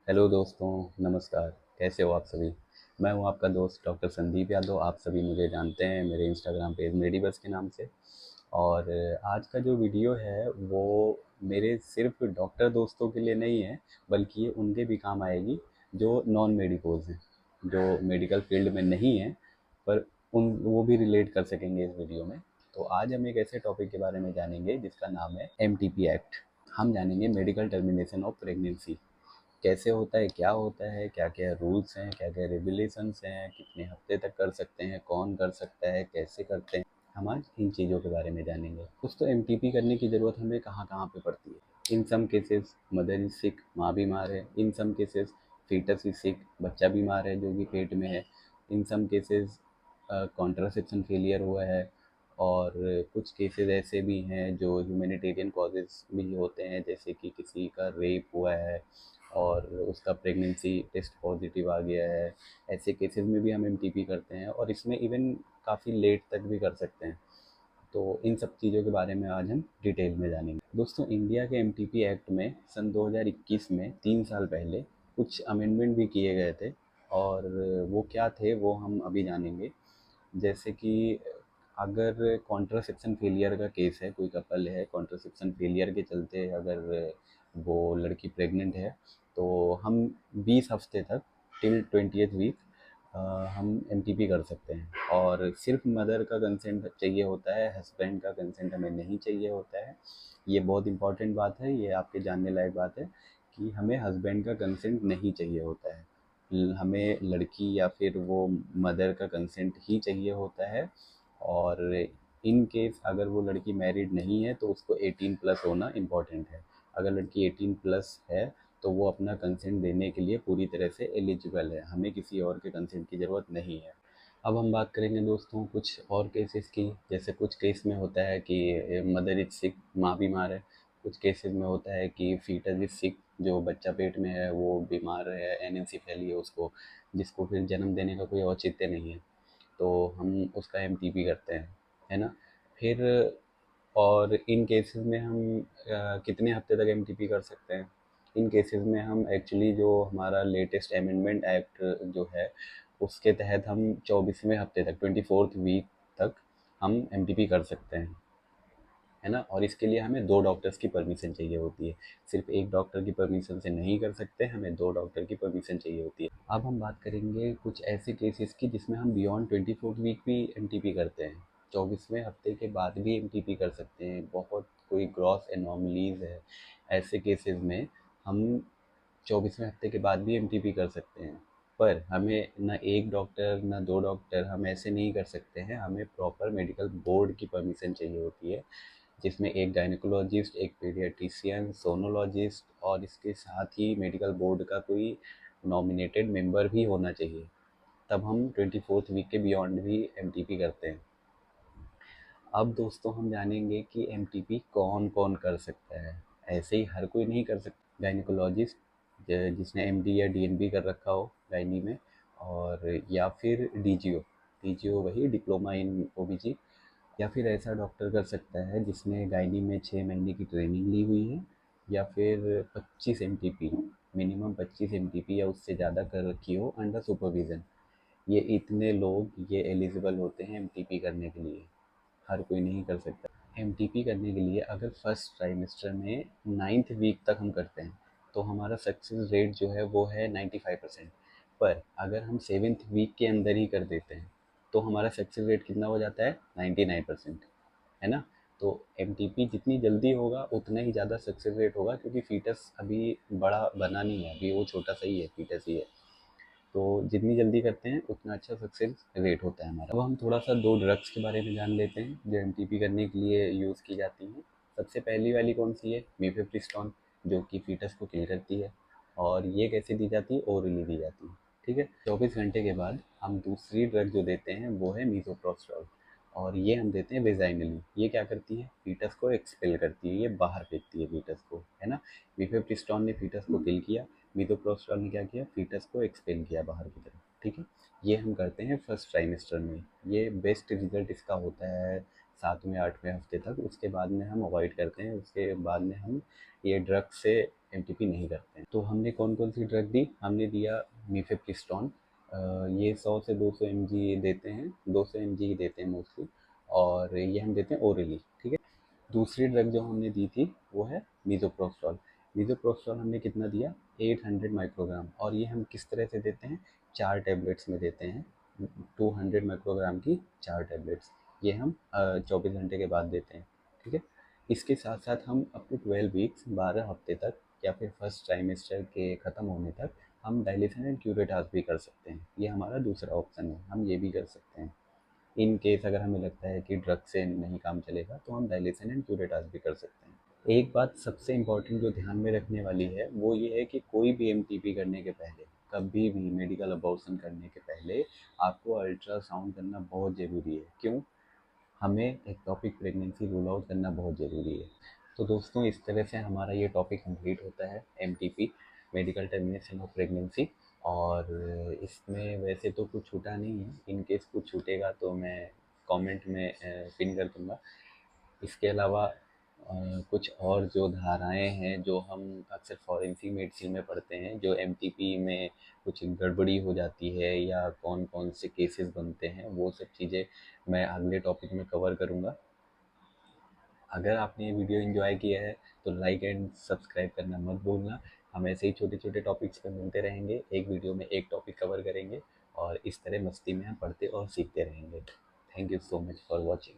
Hello दोस्तों, नमस्कार। कैसे हो आप सभी? मैं हूं आपका दोस्त डॉक्टर संदीप यादव। आप सभी मुझे जानते हैं मेरे इंस्टाग्राम पेज मेडिबस के नाम से। और आज का जो वीडियो है वो मेरे सिर्फ डॉक्टर दोस्तों के लिए नहीं है, बल्कि ये उनके भी काम आएगी जो नॉन मेडिकोज हैं, जो मेडिकल फील्ड में नहीं हैं, पर उन वो भी रिलेट कर सकेंगे इस वीडियो में। तो आज हम एक ऐसे टॉपिक के बारे में जानेंगे जिसका नाम है एमटीपी एक्ट। हम जानेंगे मेडिकल टर्मिनेशन ऑफ प्रेगनेंसी कैसे होता है, क्या होता है, क्या क्या रूल्स हैं, क्या क्या रेगुलेशंस हैं, कितने हफ्ते तक कर सकते हैं, कौन कर सकता है, कैसे करते हैं। हम आज इन चीज़ों के बारे में जानेंगे। दोस्तों, एमटीपी करने की ज़रूरत हमें कहाँ कहाँ पे पड़ती है। इन सम केसेस मदर इज सिक, माँ बीमार है। इन सम केसेस फीटस इज सिक, बच्चा बीमार है जो कि पेट में है। इन सम केसेस कॉन्ट्रासेप्शन फेलियर हुआ है। और कुछ केसेस ऐसे भी हैं जो ह्यूमैनिटेरियन कॉजेज़ भी होते हैं, जैसे कि किसी का रेप हुआ है और उसका प्रेगनेंसी टेस्ट पॉजिटिव आ गया है। ऐसे केसेस में भी हम एमटीपी करते हैं और इसमें इवन काफ़ी लेट तक भी कर सकते हैं। तो इन सब चीज़ों के बारे में आज हम डिटेल में जानेंगे। दोस्तों, इंडिया के एमटीपी एक्ट में सन 2021 में 3 साल पहले कुछ अमेंडमेंट भी किए गए थे। और वो क्या थे वो हम अभी जानेंगे। जैसे कि अगर कॉन्ट्रासेप्शन फेलियर का केस है, कोई कपल है कॉन्ट्रासेप्शन फेलियर के चलते अगर वो लड़की प्रेग्नेंट है, तो हम 20 हफ्ते तक टिल 20th वीक हम एमटीपी कर सकते हैं। और सिर्फ मदर का कंसेंट चाहिए होता है, हस्बैंड का कंसेंट हमें नहीं चाहिए होता है। ये बहुत इंपॉर्टेंट बात है, ये आपके जानने लायक बात है कि हमें हस्बैंड का कंसेंट नहीं चाहिए होता है। हमें लड़की या फिर वो मदर का कंसेंट ही चाहिए होता है। और इन केस अगर वो लड़की मैरिड नहीं है तो उसको 18 प्लस होना इम्पॉर्टेंट है। अगर लड़की 18 प्लस है तो वो अपना कंसेंट देने के लिए पूरी तरह से एलिजिबल है, हमें किसी और के कंसेंट की ज़रूरत नहीं है। अब हम बात करेंगे दोस्तों कुछ और केसेस की। जैसे कुछ केस में होता है कि मदर इज सिक, माँ बीमार है। कुछ केसेस में होता है कि फीटस इज सिक, जो बच्चा पेट में है वो बीमार है, एनएनसी फैली है उसको, जिसको फिर जन्म देने का कोई औचित्य नहीं है, तो हम उसका एमटीपी करते हैं, है ना। फिर और इन केसेस में हम कितने हफ्ते तक एमटीपी कर सकते हैं। इन केसेस में हम एक्चुअली जो हमारा लेटेस्ट अमेंडमेंट एक्ट जो है उसके तहत हम 24वें हफ्ते तक 24th वीक तक हम एमटीपी कर सकते हैं, है ना। और इसके लिए हमें 2 डॉक्टर्स की परमिशन चाहिए होती है। सिर्फ एक डॉक्टर की परमिशन से नहीं कर सकते, हमें 2 डॉक्टर की परमिशन चाहिए होती है। अब हम बात करेंगे कुछ ऐसे केसेस की जिसमें हम बियॉन्ड 24th वीक भी एमटीपी करते हैं। 24वें हफ्ते के बाद भी एमटीपी कर सकते हैं। बहुत कोई ग्रॉस एनॉमलीज है, ऐसे केसेस में हम 24वें हफ्ते के बाद भी एमटीपी कर सकते हैं। पर हमें ना एक डॉक्टर ना 2 डॉक्टर, हम ऐसे नहीं कर सकते हैं। हमें प्रॉपर मेडिकल बोर्ड की परमिशन चाहिए होती है, जिसमें एक गायनेकोलॉजिस्ट, एक पीडियाट्रिशियन, सोनोलॉजिस्ट और इसके साथ ही मेडिकल बोर्ड का कोई नॉमिनेटेड मेंबर भी होना चाहिए। तब हम 24th वीक के बियॉन्ड भी एमटीपी करते हैं। अब दोस्तों हम जानेंगे कि एमटीपी कौन कौन कर सकता है। ऐसे ही हर कोई नहीं कर सकता। गायनेकोलॉजिस्ट जिसने एमडी या डीएनबी कर रखा हो गायनी में, और या फिर डीजीओ, डीजीओ वही डिप्लोमा इन ओबीजी, या फिर ऐसा डॉक्टर कर सकता है जिसने गायनी में 6 महीने की ट्रेनिंग ली हुई है, या फिर 25 एमटीपी, मिनिमम 25 एमटीपी या उससे ज़्यादा कर रखी हो अंडर सुपरविज़न। ये इतने लोग ये एलिजिबल होते हैं एमटीपी करने के लिए, हर कोई नहीं कर सकता। एमटीपी करने के लिए अगर फर्स्ट ट्राइमेस्टर में 9th वीक तक हम करते हैं तो हमारा सक्सेस रेट जो है वो है 95%। पर अगर हम 7th वीक के अंदर ही कर देते हैं तो हमारा सक्सेस रेट कितना हो जाता है, 99%, है ना। तो एमटीपी जितनी जल्दी होगा उतना ही ज़्यादा सक्सेस रेट होगा, क्योंकि फीटस अभी बड़ा बना नहीं है, अभी वो छोटा सा ही है, फीटस ही है। तो जितनी जल्दी करते हैं उतना अच्छा सक्सेस रेट होता है हमारा। अब हम थोड़ा सा 2 ड्रग्स के बारे में जान लेते हैं जो एमटीपी करने के लिए यूज़ की जाती हैं। सबसे पहली वाली कौन सी है, मीफेप्रिस्टोन, जो कि फीटस को किल करती है। और ये कैसे दी जाती है, ओरली दी जाती है, ठीक है। 24 घंटे के बाद हम दूसरी ड्रग जो देते हैं वो है मीसोप्रोस्टॉल, और ये हम देते हैं वेजाइनली। ये क्या करती है, फीटस को एक्सपेल करती है, ये बाहर फेंकती है फीटस को, है ना। मीफेप्रिस्टोन ने फीटस को किल किया, मीथोप्रोस्टॉल ने क्या किया, फीटस को एक्सपेल किया बाहर की तरफ, ठीक है। ये हम करते हैं फर्स्ट ट्राइमेस्टर में। ये बेस्ट रिजल्ट इसका होता है 7वें 8वें हफ्ते तक। उसके बाद में हम अवॉइड करते हैं, उसके बाद में हम ये ड्रग से एमटीपी नहीं करते हैं। तो हमने कौन कौन सी ड्रग दी, हमने दिया मीफेप्रिस्टोन, ये 100 से 200 mg देते हैं, 200 mg ही देते हैं मोस्टली, और ये हम देते हैं ओरली, ठीक है। दूसरी ड्रग जो हमने दी थी वो है मीज़ोप्रोस्टॉल। मीज़ोप्रोस्टॉल हमने कितना दिया, 800 माइक्रोग्राम, और ये हम किस तरह से देते हैं, 4 टैबलेट्स में देते हैं, 200 माइक्रोग्राम की 4 टैबलेट्स, ये हम 24 घंटे के बाद देते हैं, ठीक है। इसके साथ साथ हम अप टू 12 वीक्स, 12 हफ्ते तक, या फिर फर्स्ट ट्राइमेस्टर के ख़त्म होने तक हम डायलिसन एंड क्यूरेटास भी कर सकते हैं। ये हमारा दूसरा ऑप्शन है, हम ये भी कर सकते हैं। इन केस अगर हमें लगता है कि ड्रग से नहीं काम चलेगा तो हम डायलिसन एंड क्यूरेटास भी कर सकते हैं। एक बात सबसे इम्पॉर्टेंट जो ध्यान में रखने वाली है वो ये है कि कोई भी एमटीपी करने के पहले, कभी भी मेडिकल अबॉर्शन करने के पहले आपको अल्ट्रासाउंड करना बहुत ज़रूरी है। क्यों? हमें एक्टोपिक प्रेगनेंसी रूल आउट करना बहुत ज़रूरी है। तो दोस्तों, इस तरह से हमारा ये टॉपिक कंप्लीट होता है, MTP, medical termination of pregnancy. और इसमें वैसे तो कुछ छूटा नहीं है, इन केस कुछ छूटेगा तो मैं कमेंट में पिन कर दूंगा। इसके अलावा कुछ और जो धाराएं हैं जो हम अक्सर फॉरेंसिक मेडिसिन में पढ़ते हैं, जो एमटीपी में कुछ गड़बड़ी हो जाती है या कौन कौन से केसेस बनते हैं, वो सब चीज़ें मैं अगले टॉपिक में कवर करूँगा। अगर आपने ये वीडियो एंजॉय किया है तो लाइक एंड सब्सक्राइब करना मत भूलना। हम ऐसे ही छोटे छोटे टॉपिक्स पे मिलते रहेंगे, एक वीडियो में एक टॉपिक कवर करेंगे, और इस तरह मस्ती में हम पढ़ते और सीखते रहेंगे। Thank you so much for watching.